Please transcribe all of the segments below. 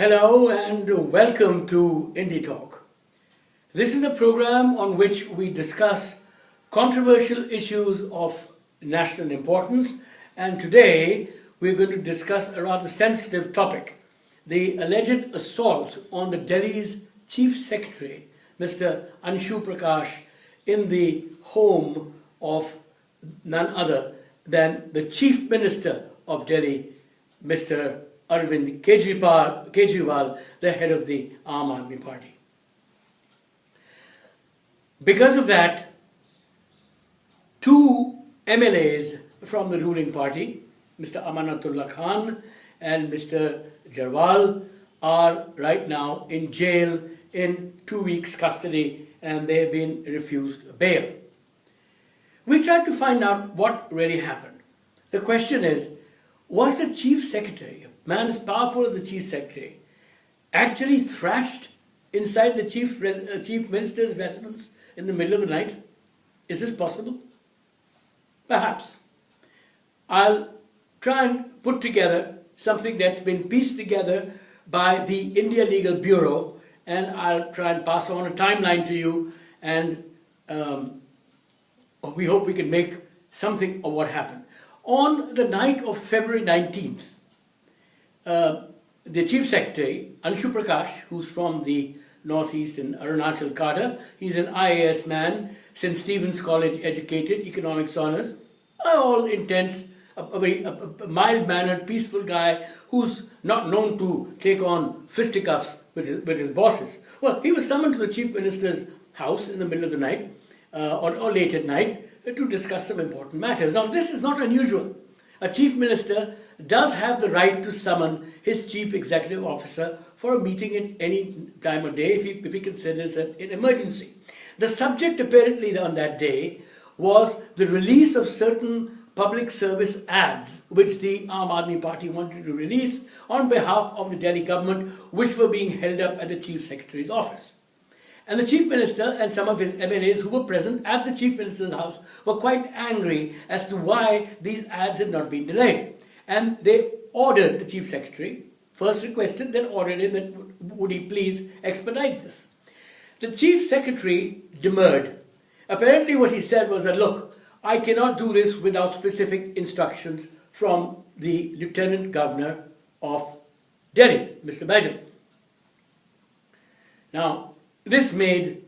Hello and welcome to IndiTalk. This is a program on which we discuss controversial issues of national importance, and today we're going to discuss a rather sensitive topic, the alleged assault on the Delhi's Chief Secretary, Mr. Anshu Prakash, in the home of none other than the Chief Minister of Delhi, Mr. Arvind Kejriwal, the head of the AAP Admi Party. Because of that, two MLAs from the ruling party, Mr. Amanatullah Khan and Mr. Jarwal, are right now in jail in 2 weeks' custody, and they have been refused bail. We tried to find out what really happened. The question is, was the Chief Secretary, a man as powerful as the Chief Secretary, actually thrashed inside the Chief Minister's residence in the middle of the night? Is this possible? Perhaps. I'll try and put together something that's been pieced together by the India Legal Bureau, and I'll try and pass on a timeline to you, and we hope we can make something of what happened. On the night of February 19th, the Chief Secretary, Anshu Prakash, who's from the Northeast in Arunachal Kada, he's an IAS man, St. Stephen's College educated, economics honors, by all intents, a very mild-mannered, peaceful guy who's not known to take on fisticuffs with his bosses. Well, he was summoned to the Chief Minister's house in the middle of the night, or late at night, to discuss some important matters. Now, this is not unusual. A Chief Minister does have the right to summon his Chief Executive Officer for a meeting at any time of day if he considers it an emergency. The subject apparently on that day was the release of certain public service ads which the Aam Admi Party wanted to release on behalf of the Delhi government, which were being held up at the Chief Secretary's office. And the Chief Minister and some of his MLAs who were present at the Chief Minister's house were quite angry as to why these ads had not been delayed. And they ordered the Chief Secretary, first requested, then ordered him that would he please expedite this. The Chief Secretary demurred. Apparently what he said was that, look, I cannot do this without specific instructions from the Lieutenant Governor of Delhi, Mr. Badhwar. Now, this made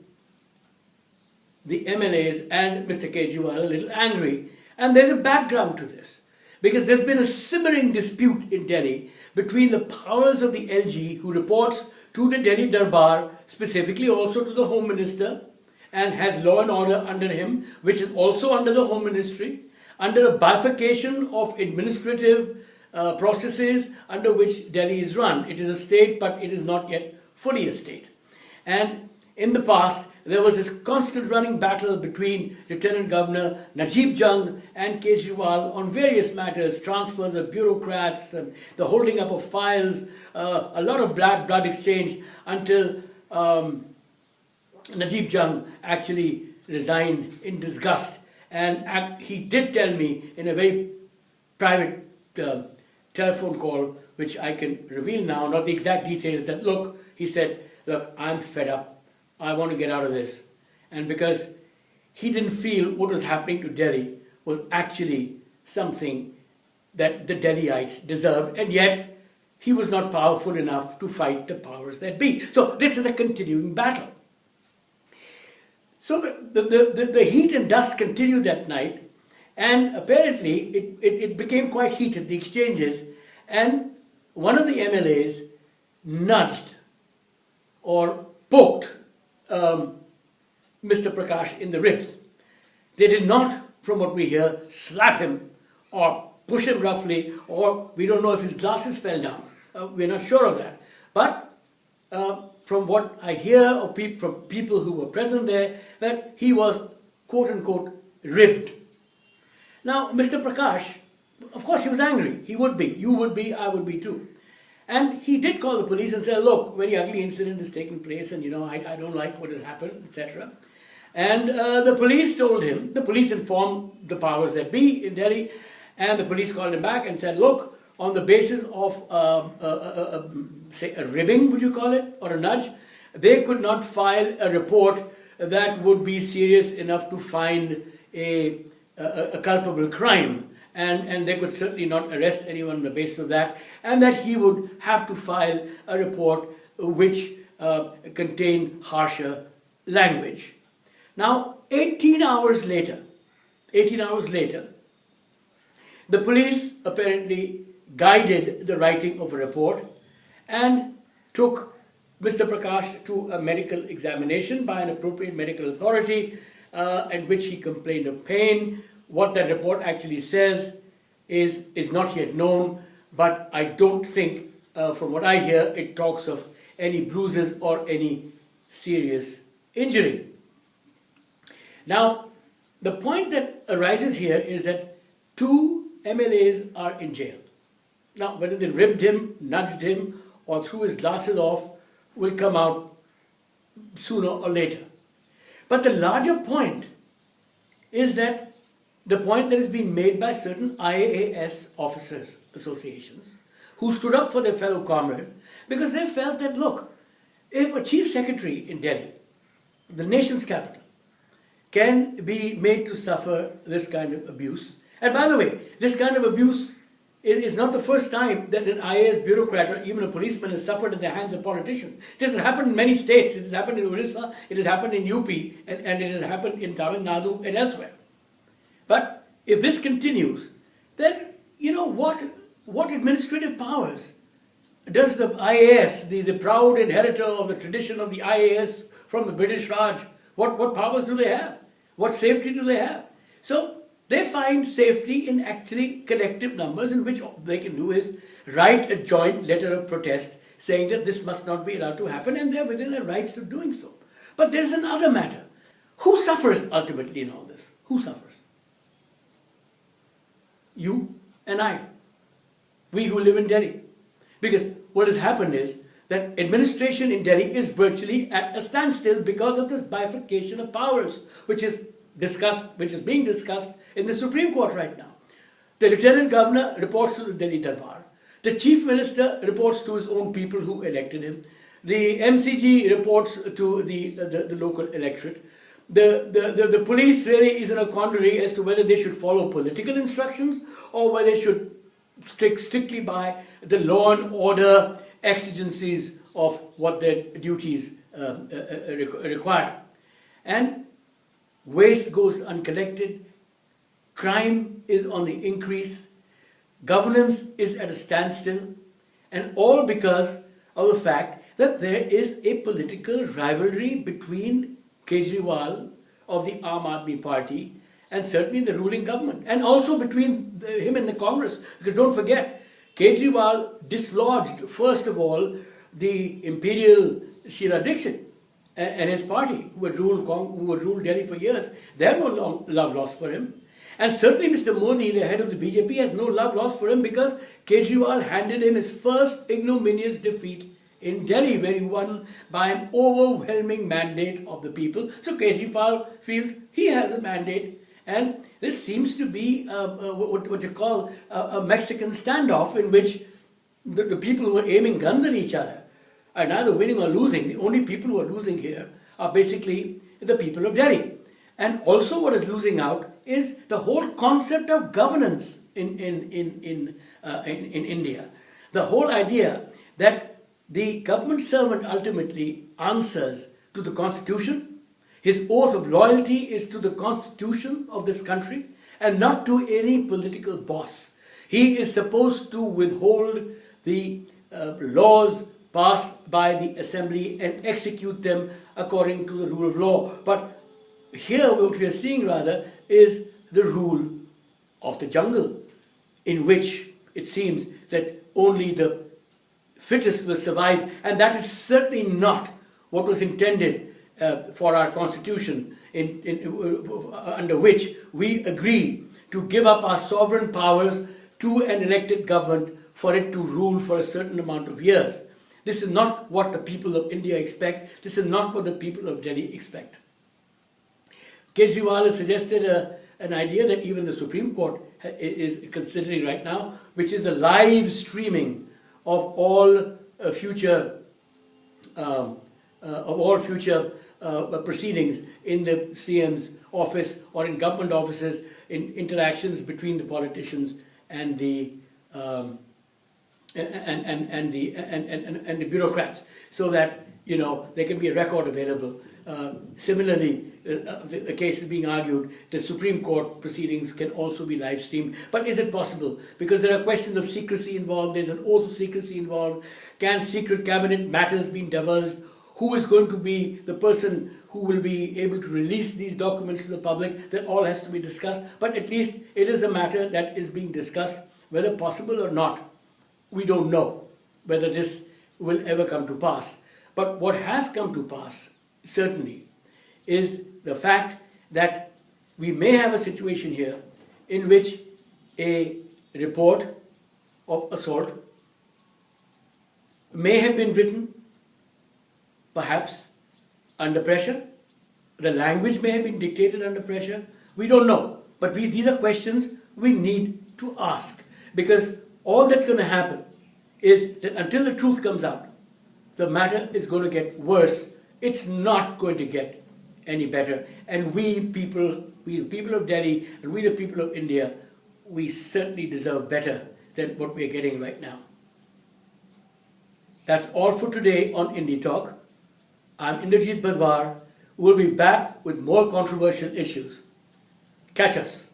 the MLAs and Mr. Kejriwal a little angry. And there's a background to this, because there's been a simmering dispute in Delhi between the powers of the LG, who reports to the Delhi Darbar, specifically also to the Home Minister, and has law and order under him, which is also under the Home Ministry, under a bifurcation of administrative processes under which Delhi is run. It is a state, but it is not yet fully a state. And in the past, there was this constant running battle between Lieutenant Governor Najib Jung and Kejriwal on various matters, transfers of bureaucrats, the holding up of files, a lot of blood exchange, until Najib Jung actually resigned in disgust. And he did tell me in a very private telephone call, which I can reveal now, not the exact details, that look, he said, look, I'm fed up. I want to get out of this. And because he didn't feel what was happening to Delhi was actually something that the Delhiites deserved, and yet he was not powerful enough to fight the powers that be. So this is a continuing battle. So the heat and dust continued that night, and apparently it became quite heated, the exchanges, and one of the MLAs nudged or poked Mr. Prakash in the ribs. They did not, from what we hear, slap him or push him roughly, or we don't know if his glasses fell down. We're not sure of that. But from what I hear of from people who were present there, that he was, quote-unquote, ribbed. Now, Mr. Prakash, of course he was angry. He would be. You would be. I would be too. And he did call the police and say, look, very ugly incident has taken place, and I don't like what has happened, etc. And the police told him, the police informed the powers that be in Delhi, and the police called him back and said, look, on the basis of say a ribbing, would you call it, or a nudge. They could not file a report that would be serious enough to find a culpable crime. And they could certainly not arrest anyone on the basis of that, and that he would have to file a report which contained harsher language. Now, 18 hours later, the police apparently guided the writing of a report and took Mr. Prakash to a medical examination by an appropriate medical authority in which he complained of pain. What that report actually says is not yet known, but I don't think, from what I hear, it talks of any bruises or any serious injury. Now, the point that arises here is that 2 MLAs are in jail. Now, whether they ribbed him, nudged him, or threw his glasses off will come out sooner or later. But the larger point is that the point that is being made by certain IAS officers associations who stood up for their fellow comrade because they felt that, look, if a chief secretary in Delhi, the nation's capital, can be made to suffer this kind of abuse, and by the way, this kind of abuse is not the first time that an IAS bureaucrat or even a policeman has suffered at the hands of politicians. This has happened in many states. It has happened in Orissa, it has happened in UP, and it has happened in Tamil Nadu and elsewhere. But if this continues, then, what administrative powers does the IAS, the proud inheritor of the tradition of the IAS from the British Raj, what powers do they have? What safety do they have? So they find safety in actually collective numbers, in which all they can do is write a joint letter of protest saying that this must not be allowed to happen, and they're within their rights of doing so. But there's another matter. Who suffers ultimately in all this? Who suffers? You and I. We who live in Delhi. Because what has happened is that administration in Delhi is virtually at a standstill because of this bifurcation of powers, which is being discussed in the Supreme Court right now. The Lieutenant Governor reports to the Delhi Darbar. The Chief Minister reports to his own people who elected him. The MCG reports to the local electorate. The police really is in a quandary as to whether they should follow political instructions or whether they should stick strictly by the law and order exigencies of what their duties require. And waste goes uncollected, crime is on the increase, governance is at a standstill, and all because of the fact that there is a political rivalry between Kejriwal of the Aam Aadmi Party and certainly the ruling government, and also between him and the Congress. Because don't forget, Kejriwal dislodged, first of all, the imperial Sheila Dixit and his party, who had ruled Delhi for years. They have no love lost for him. And certainly Mr. Modi, the head of the BJP, has no love lost for him because Kejriwal handed him his first ignominious defeat in Delhi, where he won by an overwhelming mandate of the people. So Kejriwal feels he has a mandate, and this seems to be what you call a Mexican standoff, in which the people who are aiming guns at each other are neither winning or losing. The only people who are losing here are basically the people of Delhi. And also what is losing out is the whole concept of governance in India. The whole idea that the government servant ultimately answers to the Constitution. His oath of loyalty is to the Constitution of this country and not to any political boss. He is supposed to withhold the laws passed by the assembly and execute them according to the rule of law. But here what we are seeing rather is the rule of the jungle, in which it seems that only the fittest will survive, and that is certainly not what was intended for our constitution, under which we agree to give up our sovereign powers to an elected government for it to rule for a certain amount of years. This is not what the people of India expect. This is not what the people of Delhi expect. Kejriwal has suggested an idea that even the Supreme Court is considering right now, which is the live streaming of all future of all future proceedings in the CM's office or in government offices, in interactions between the politicians and the and the bureaucrats, so that there can be a record available. Similarly, the case is being argued, the Supreme Court proceedings can also be live streamed. But is it possible? Because there are questions of secrecy involved, there's an oath of secrecy involved. Can secret cabinet matters be divulged? Who is going to be the person who will be able to release these documents to the public? That all has to be discussed. But at least it is a matter that is being discussed. Whether possible or not, we don't know whether this will ever come to pass. But what has come to pass, certainly, is the fact that we may have a situation here in which a report of assault may have been written, perhaps under pressure. The language may have been dictated under pressure. We don't know. But these are questions we need to ask. Because all that's going to happen is that until the truth comes out, the matter is going to get worse. It's not going to get any better. And we the people of Delhi, and we the people of India, we certainly deserve better than what we're getting right now. That's all for today on IndiTalk. I'm Inderjit Badhwar. We'll be back with more controversial issues. Catch us.